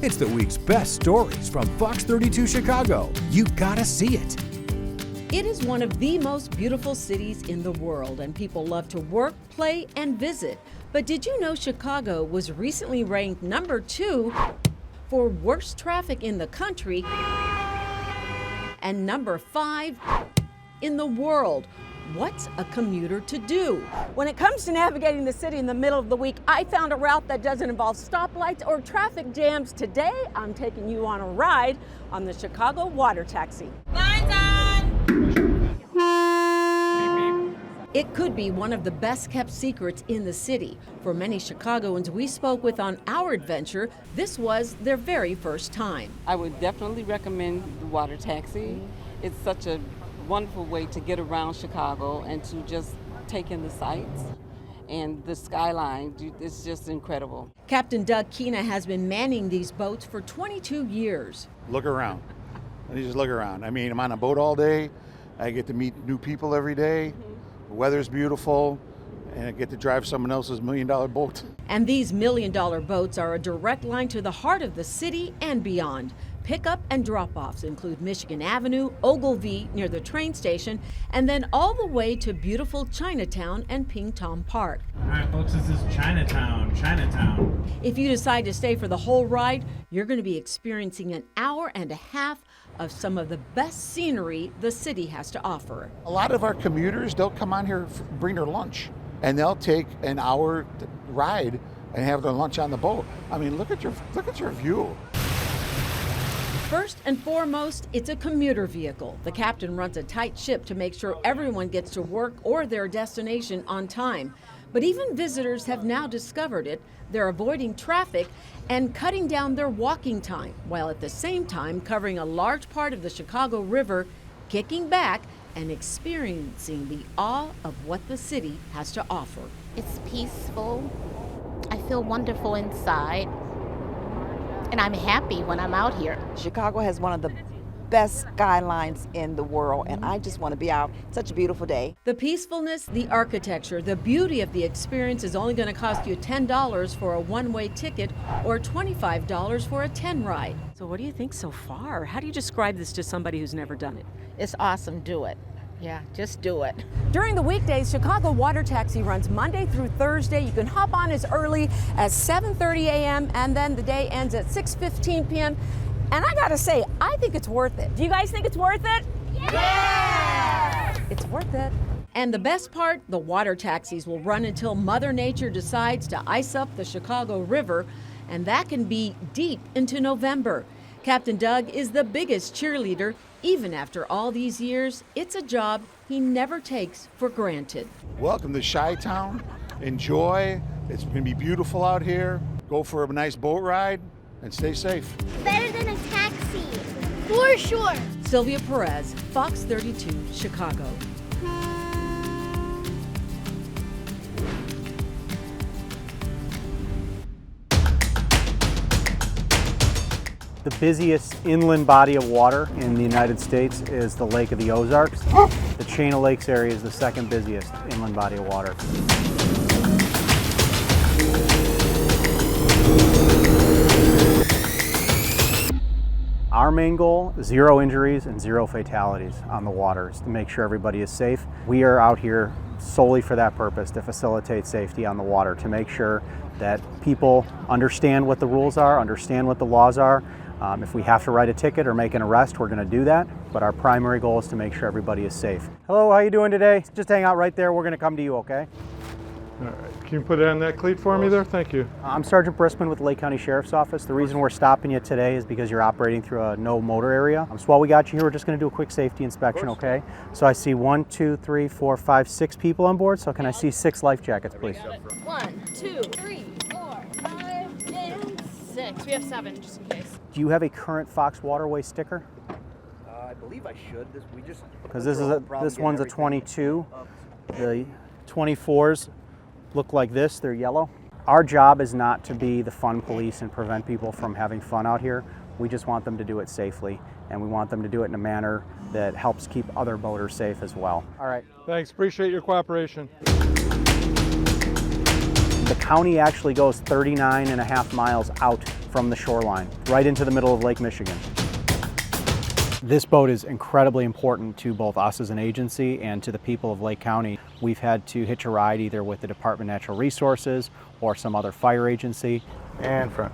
It's the week's best stories from Fox 32 Chicago. You gotta see it. It is one of the most beautiful cities in the world, and people love to work, play, and visit. But did you know Chicago was recently ranked number 2 for worst traffic in the country and number 5 in the world? What's a commuter to do? When it comes to navigating the city in the middle of the week, I found a route that doesn't involve stoplights or traffic jams. Today, I'm taking you on a ride on the Chicago Water Taxi. Lights on! It could be one of the best kept secrets in the city. For many Chicagoans we spoke with on our adventure, this was their very first time. I would definitely recommend the water taxi. It's such a wonderful way to get around Chicago and to just take in the sights. And the skyline, it's just incredible. Captain Doug Keena has been manning these boats for 22 years. Look around. You just look around. I mean, I'm on a boat all day. I get to meet new people every day. The weather's beautiful, and I get to drive someone else's $1 million boat. And these $1 million boats are a direct line to the heart of the city and beyond. Pickup and drop-offs include Michigan Avenue, Ogilvie near the train station, and then all the way to beautiful Chinatown and Ping Tom Park. All right, folks, this is Chinatown. If you decide to stay for the whole ride, you're going to be experiencing an hour and a half of some of the best scenery the city has to offer. A lot of our commuters, they'll come on here, bring their lunch, and they'll take an hour ride and have their lunch on the boat. I mean, look at your view. First and foremost, it's a commuter vehicle. The captain runs a tight ship to make sure everyone gets to work or their destination on time. But even visitors have now discovered it. They're avoiding traffic and cutting down their walking time, while at the same time covering a large part of the Chicago River, kicking back and experiencing the awe of what the city has to offer. It's peaceful. I feel wonderful inside. And I'm happy when I'm out here. Chicago has one of the best skylines in the world, and I just want to be out. Such a beautiful day. The peacefulness, the architecture, the beauty of the experience is only going to cost you $10 for a one-way ticket or $25 for a 10 ride. So what do you think so far? How do you describe this to somebody who's never done it? It's awesome. Do it. Yeah, just do it. During the weekdays, Chicago Water Taxi runs Monday through Thursday. You can hop on as early as 7:30 a.m. and then the day ends at 6:15 p.m. And I gotta say, I think it's worth it. Do you guys think it's worth it? Yeah! It's worth it. And the best part, the water taxis will run until Mother Nature decides to ice up the Chicago River, and that can be deep into November. Captain Doug is the biggest cheerleader. Even after all these years, it's a job he never takes for granted. Welcome to Chi-Town. Enjoy. It's going to be beautiful out here. Go for a nice boat ride and stay safe. Better than a taxi, for sure. Sylvia Perez, Fox 32, Chicago. The busiest inland body of water in the United States is the Lake of the Ozarks. The Chain of Lakes area is the second busiest inland body of water. Our main goal, 0 injuries and 0 fatalities on the waters to make sure everybody is safe. We are out here solely for that purpose, to facilitate safety on the water, to make sure that people understand what the rules are, understand what the laws are. If we have to write a ticket or make an arrest, we're going to do that. But our primary goal is to make sure everybody is safe. Hello, how you doing today? Just hang out right there. We're going to come to you, okay? All right. Can you put it on that cleat for me there? Thank you. I'm Sergeant Briskman with the Lake County Sheriff's Office. The reason we're stopping you today is because you're operating through a no motor area. So while we got you here, we're just going to do a quick safety inspection, okay? So I see 1, 2, 3, 4, 5, 6 people on board. So can I see 6 life jackets, please? 1, 2, 3, 4, 5, 6. We have 7 just in case. Do you have a current Fox Waterway sticker? I believe I should. Because this one's a 22. The 24s look like this. They're yellow. Our job is not to be the fun police and prevent people from having fun out here. We just want them to do it safely, and we want them to do it in a manner that helps keep other boaters safe as well. All right. Thanks. Appreciate your cooperation. The county actually goes 39.5 miles out from the shoreline, right into the middle of Lake Michigan. This boat is incredibly important to both us as an agency and to the people of Lake County. We've had to hitch a ride either with the Department of Natural Resources or some other fire agency. And front.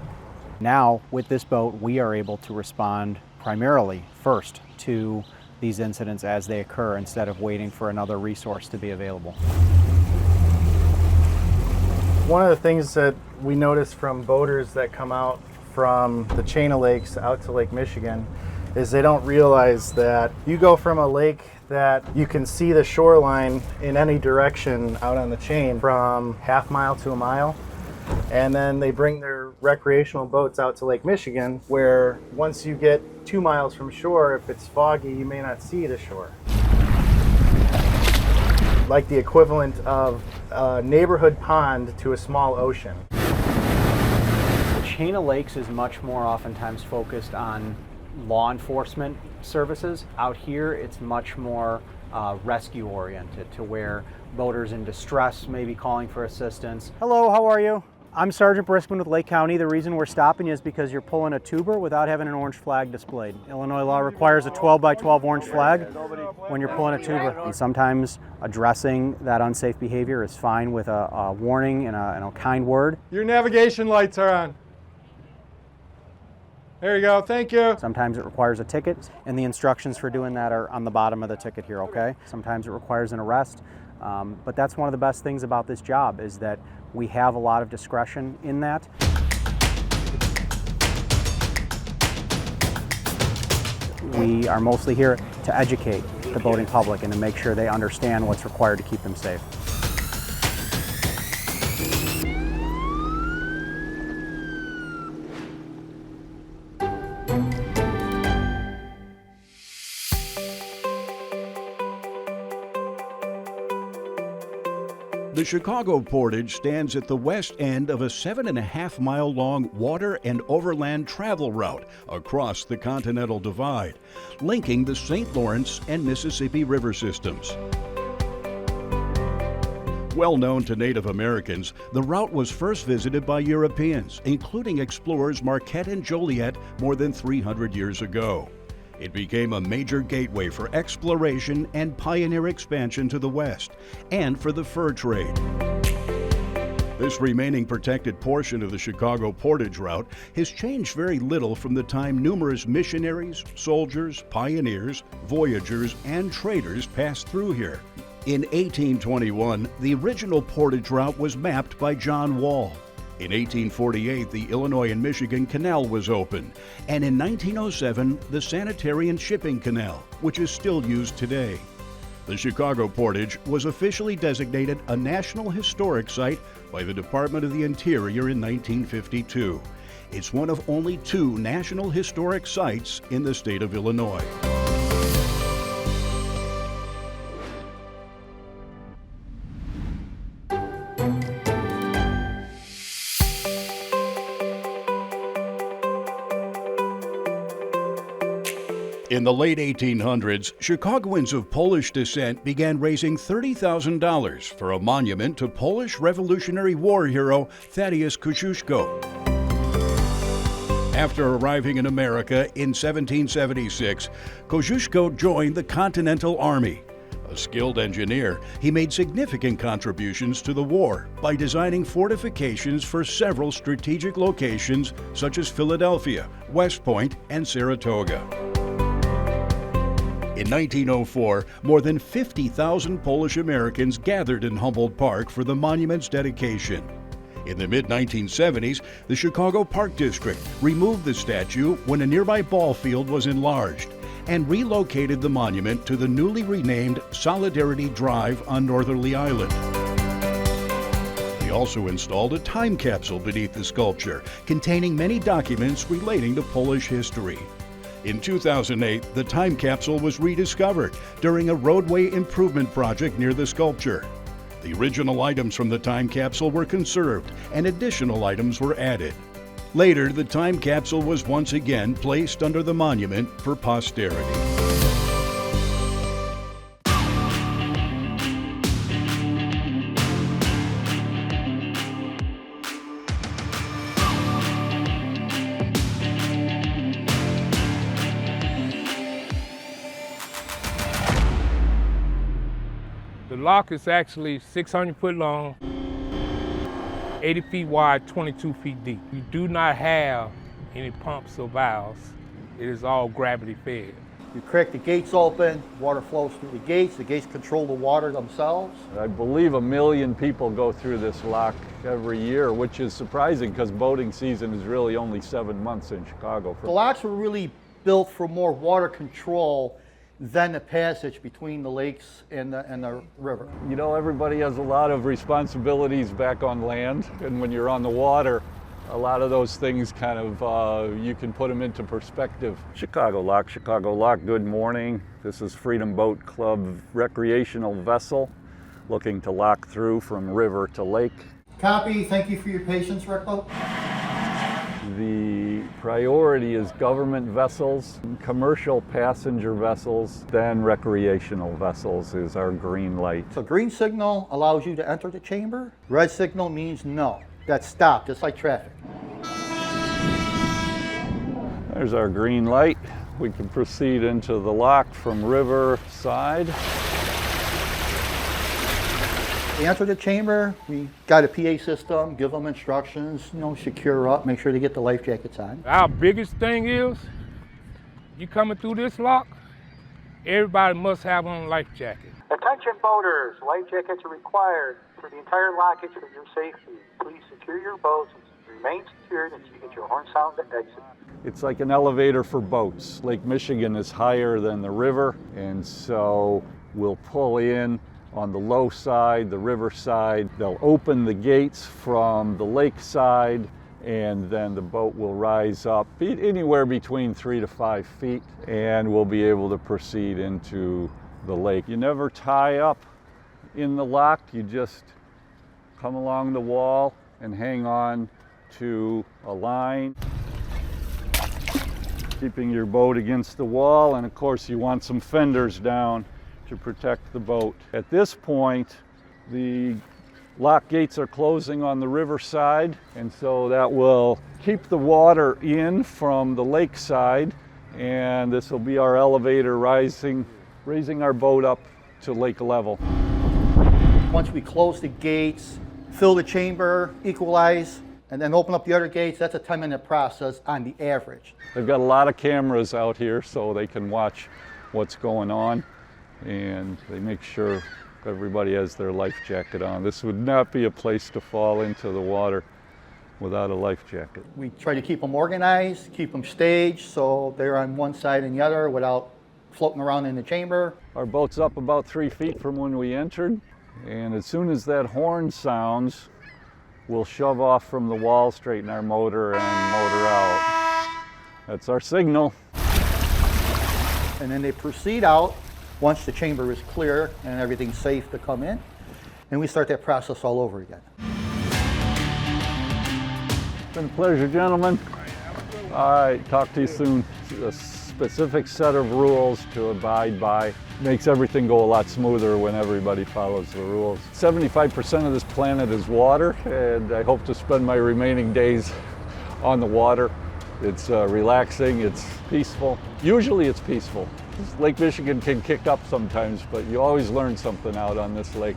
Now, with this boat, we are able to respond primarily first to these incidents as they occur instead of waiting for another resource to be available. One of the things that we notice from boaters that come out from the chain of lakes out to Lake Michigan is they don't realize that you go from a lake that you can see the shoreline in any direction out on the chain from half mile to a mile, and then they bring their recreational boats out to Lake Michigan where once you get 2 miles from shore, if it's foggy, you may not see the shore. Like the equivalent of a neighborhood pond to a small ocean. The chain of lakes is much more oftentimes focused on law enforcement services. Out here, it's much more rescue oriented, to where boaters in distress may be calling for assistance. Hello, how are you? I'm Sergeant Briskman with Lake County. The reason we're stopping you is because you're pulling a tuber without having an orange flag displayed. Illinois law requires a 12 by 12 orange flag when you're pulling a tuber. And sometimes addressing that unsafe behavior is fine with a warning and a kind word. Your navigation lights are on. There you go, thank you. Sometimes it requires a ticket, and the instructions for doing that are on the bottom of the ticket here, okay? Sometimes it requires an arrest, but that's one of the best things about this job is that we have a lot of discretion in that. We are mostly here to educate the boating public and to make sure they understand what's required to keep them safe. The Chicago Portage stands at the west end of a 7.5-mile long water and overland travel route across the Continental Divide, linking the St. Lawrence and Mississippi River systems. Well known to Native Americans, the route was first visited by Europeans, including explorers Marquette and Joliet more than 300 years ago. It became a major gateway for exploration and pioneer expansion to the west, and for the fur trade. This remaining protected portion of the Chicago Portage route has changed very little from the time numerous missionaries, soldiers, pioneers, voyagers, and traders passed through here. In 1821, the original portage route was mapped by John Wall. In 1848, the Illinois and Michigan Canal was opened, and in 1907, the Sanitary and Shipping Canal, which is still used today. The Chicago Portage was officially designated a National Historic Site by the Department of the Interior in 1952. It's one of only 2 National Historic Sites in the state of Illinois. In the late 1800s, Chicagoans of Polish descent began raising $30,000 for a monument to Polish Revolutionary War hero Thaddeus Kosciuszko. After arriving in America in 1776, Kosciuszko joined the Continental Army. A skilled engineer, he made significant contributions to the war by designing fortifications for several strategic locations such as Philadelphia, West Point, and Saratoga. In 1904, more than 50,000 Polish Americans gathered in Humboldt Park for the monument's dedication. In the mid-1970s, the Chicago Park District removed the statue when a nearby ball field was enlarged and relocated the monument to the newly renamed Solidarity Drive on Northerly Island. They also installed a time capsule beneath the sculpture containing many documents relating to Polish history. In 2008, the time capsule was rediscovered during a roadway improvement project near the sculpture. The original items from the time capsule were conserved and additional items were added. Later, the time capsule was once again placed under the monument for posterity. lock is actually 600 foot long, 80 feet wide, 22 feet deep. You do not have any pumps or valves. It is all gravity fed. You crack the gates open, water flows through the gates control the water themselves. I believe 1 million people go through this lock every year, which is surprising because boating season is really only 7 months in Chicago. The locks were really built for more water control than the passage between the lakes and the river. You know, everybody has a lot of responsibilities back on land, and when you're on the water, a lot of those things kind of, you can put them into perspective. Chicago Lock, good morning. This is Freedom Boat Club recreational vessel looking to lock through from river to lake. Copy, thank you for your patience, Rico. The priority is government vessels, commercial passenger vessels, then recreational vessels is our green light. So green signal allows you to enter the chamber. Red signal means no. That's stop, just like traffic. There's our green light. We can proceed into the lock from river side. They enter the chamber, we got a PA system, give them instructions, secure up, make sure they get the life jackets on. Our biggest thing is, you coming through this lock, everybody must have on a life jacket. Attention boaters, life jackets are required for the entire lockage for your safety. Please secure your boats and remain secured until you get your horn sound to exit. It's like an elevator for boats. Lake Michigan is higher than the river, and so we'll pull in on the low side, the river side. They'll open the gates from the lake side, and then the boat will rise up anywhere between 3 to 5 feet, and we'll be able to proceed into the lake. You never tie up in the lock, you just come along the wall and hang on to a line, keeping your boat against the wall, and of course you want some fenders down to protect the boat. At this point, the lock gates are closing on the river side, and so that will keep the water in from the lake side, and this will be our elevator raising our boat up to lake level. Once we close the gates, fill the chamber, equalize, and then open up the other gates, that's a 10-minute process on the average. They've got a lot of cameras out here so they can watch what's going on, and they make sure everybody has their life jacket on. This would not be a place to fall into the water without a life jacket. We try to keep them organized, keep them staged so they're on one side and the other without floating around in the chamber. Our boat's up about 3 feet from when we entered, and as soon as that horn sounds, we'll shove off from the wall, straighten our motor, and motor out. That's our signal. And then they proceed out once the chamber is clear and everything's safe to come in, and we start that process all over again. It's been a pleasure, gentlemen. All right, talk to you soon. A specific set of rules to abide by makes everything go a lot smoother when everybody follows the rules. 75% of this planet is water, and I hope to spend my remaining days on the water. It's relaxing, it's peaceful. Usually it's peaceful. Lake Michigan can kick up sometimes, but you always learn something out on this lake.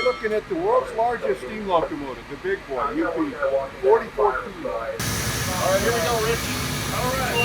Looking at the world's largest steam locomotive, the big boy, UP 44P. All right, here we go, Rich. All right.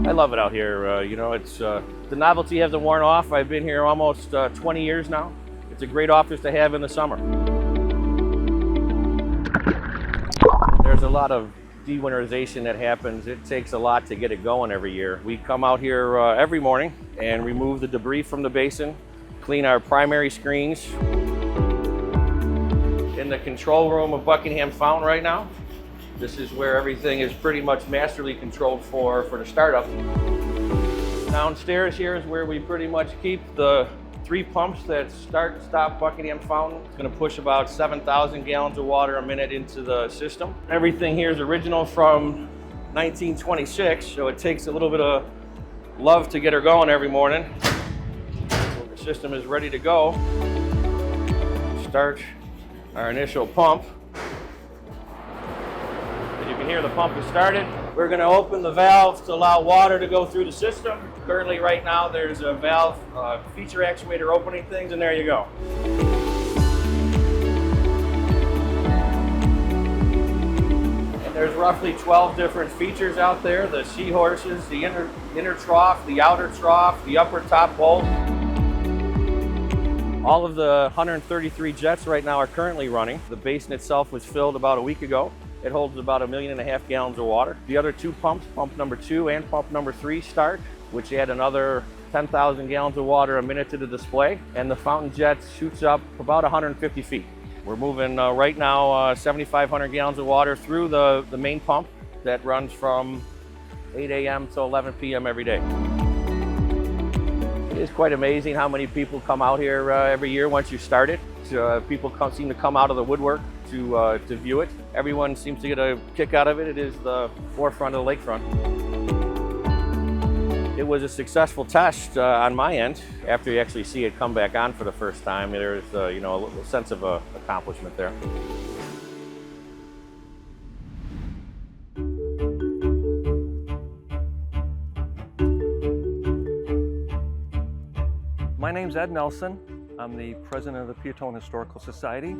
I love it out here. You know, it's the novelty hasn't worn off. I've been here almost 20 years now. It's a great office to have in the summer. There's a lot of de-winterization that happens. It takes a lot to get it going every year. We come out here every morning and remove the debris from the basin, clean our primary screens. In the control room of Buckingham Fountain right now, this is where everything is pretty much masterly controlled for the startup. Downstairs here is where we pretty much keep the 3 pumps that start and stop Buckingham Fountain. It's going to push about 7,000 gallons of water a minute into the system. Everything here is original from 1926, so it takes a little bit of love to get her going every morning. So the system is ready to go. Start our initial pump. As you can hear, the pump is started. We're going to open the valves to allow water to go through the system. Currently, right now, there's a valve feature actuator opening things, and there you go. And there's roughly 12 different features out there: the seahorses, the inner trough, the outer trough, the upper top bolt. All of the 133 jets right now are currently running. The basin itself was filled about a week ago. It holds about 1.5 million gallons of water. The other 2 pumps, pump number 2 and pump number 3, start, which add another 10,000 gallons of water a minute to the display. And the fountain jet shoots up about 150 feet. We're moving right now 7,500 gallons of water through the main pump that runs from 8 a.m. to 11 p.m. every day. It is quite amazing how many people come out here every year once you start it. People seem to come out of the woodwork to view it. Everyone seems to get a kick out of it. It is the forefront of the lakefront. It was a successful test on my end. After you actually see it come back on for the first time, there's you know, a little sense of accomplishment there. My name's Ed Nelson. I'm the president of the Piatone Historical Society.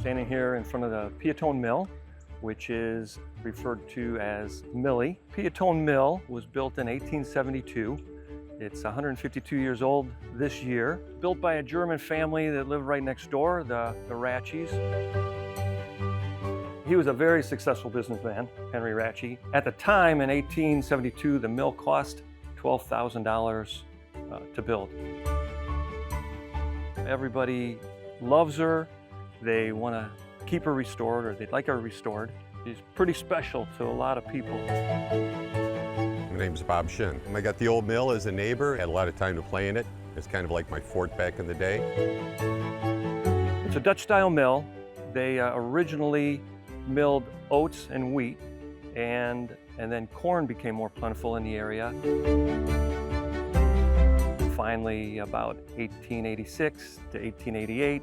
Standing here in front of the Piatone Mill, which is referred to as Millie. Piatone Mill was built in 1872. It's 152 years old this year. Built by a German family that lived right next door, the Ratchys. He was a very successful businessman, Henry Ratchy. At the time, in 1872, the mill cost $12,000 to build. Everybody loves her. They want to keep her restored, or they'd like her restored. She's pretty special to a lot of people. My name's Bob Shin. I got the old mill as a neighbor, had a lot of time to play in it. It's kind of like my fort back in the day. It's a Dutch-style mill. They originally milled oats and wheat, and then corn became more plentiful in the area. Finally, about 1886 to 1888,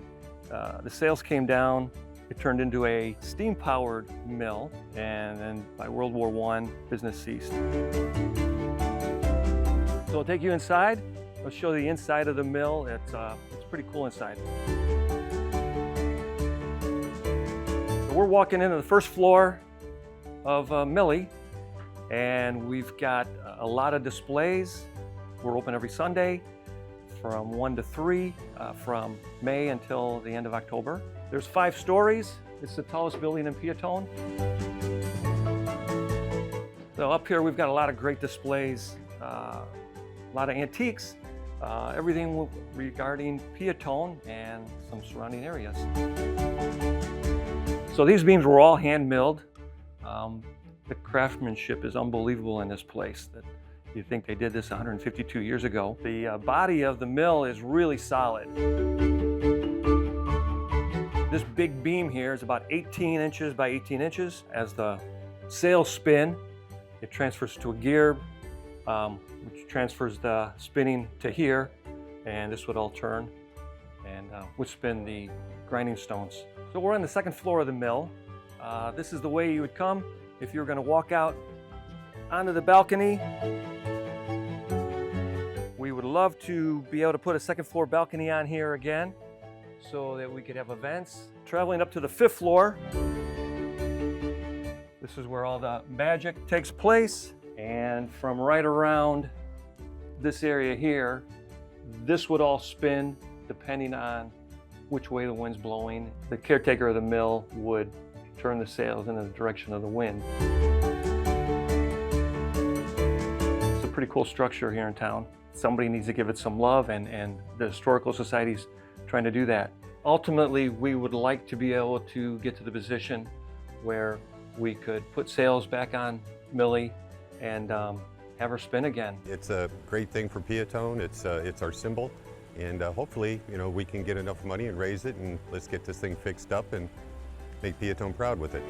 the sales came down. It turned into a steam-powered mill, and then by World War I, business ceased. So I'll take you inside. I'll show you the inside of the mill. It's pretty cool inside. So we're walking into the first floor of Millie, and we've got a lot of displays. We're open every Sunday from 1 to 3, from May until the end of October. There's 5 stories. It's the tallest building in Piatone. So up here we've got a lot of great displays, a lot of antiques, everything regarding Piatone and some surrounding areas. So these beams were all hand milled. The craftsmanship is unbelievable in this place. That You'd think they did this 152 years ago. The body of the mill is really solid. This big beam here is about 18 inches by 18 inches. As the sails spin, it transfers to a gear, which transfers the spinning to here, and this would all turn and would spin the grinding stones. So we're on the second floor of the mill. This is the way you would come if you were going to walk out onto the balcony. We would love to be able to put a second floor balcony on here again so that we could have events. Traveling up to the 5th floor, this is where all the magic takes place. And from right around this area here, this would all spin depending on which way the wind's blowing. The caretaker of the mill would turn the sails in the direction of the wind. It's a pretty cool structure here in town. Somebody needs to give it some love, and the Historical Society's trying to do that. Ultimately, we would like to be able to get to the position where we could put sails back on Millie and have her spin again. It's a great thing for Piatone. It's our symbol, and hopefully, we can get enough money and raise it, and let's get this thing fixed up and make Piatone proud with it.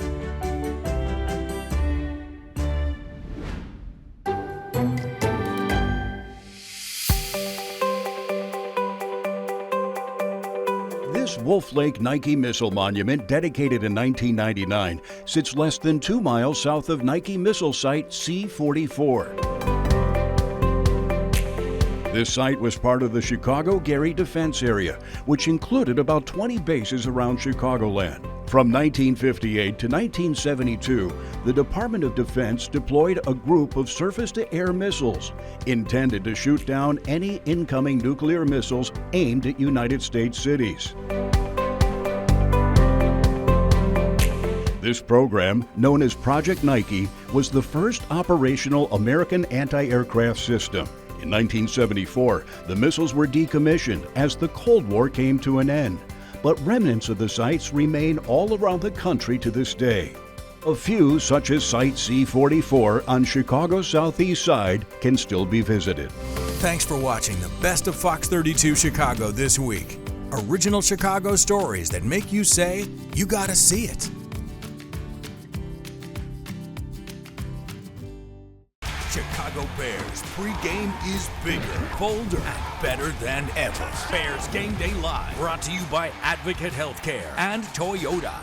This Wolf Lake Nike Missile Monument, dedicated in 1999, sits less than 2 miles south of Nike Missile Site C-44. This site was part of the Chicago-Gary Defense Area, which included about 20 bases around Chicagoland. From 1958 to 1972, the Department of Defense deployed a group of surface-to-air missiles intended to shoot down any incoming nuclear missiles aimed at United States cities. This program, known as Project Nike, was the first operational American anti-aircraft system. In 1974, the missiles were decommissioned as the Cold War came to an end, but remnants of the sites remain all around the country to this day. A few, such as Site C-44 on Chicago's southeast side, can still be visited. Thanks for watching the Best of Fox 32 Chicago this week. Original Chicago stories that make you say, you gotta see it. Chicago Bears pregame is bigger, bolder, and better than ever. Bears Game Day Live, brought to you by Advocate Healthcare and Toyota.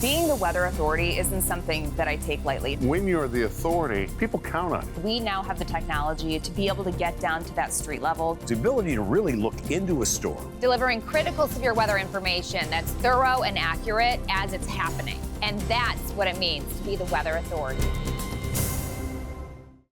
Being the weather authority isn't something that I take lightly. When you're the authority, people count on it. We now have the technology to be able to get down to that street level. The ability to really look into a storm. Delivering critical severe weather information that's thorough and accurate as it's happening. And that's what it means to be the weather authority.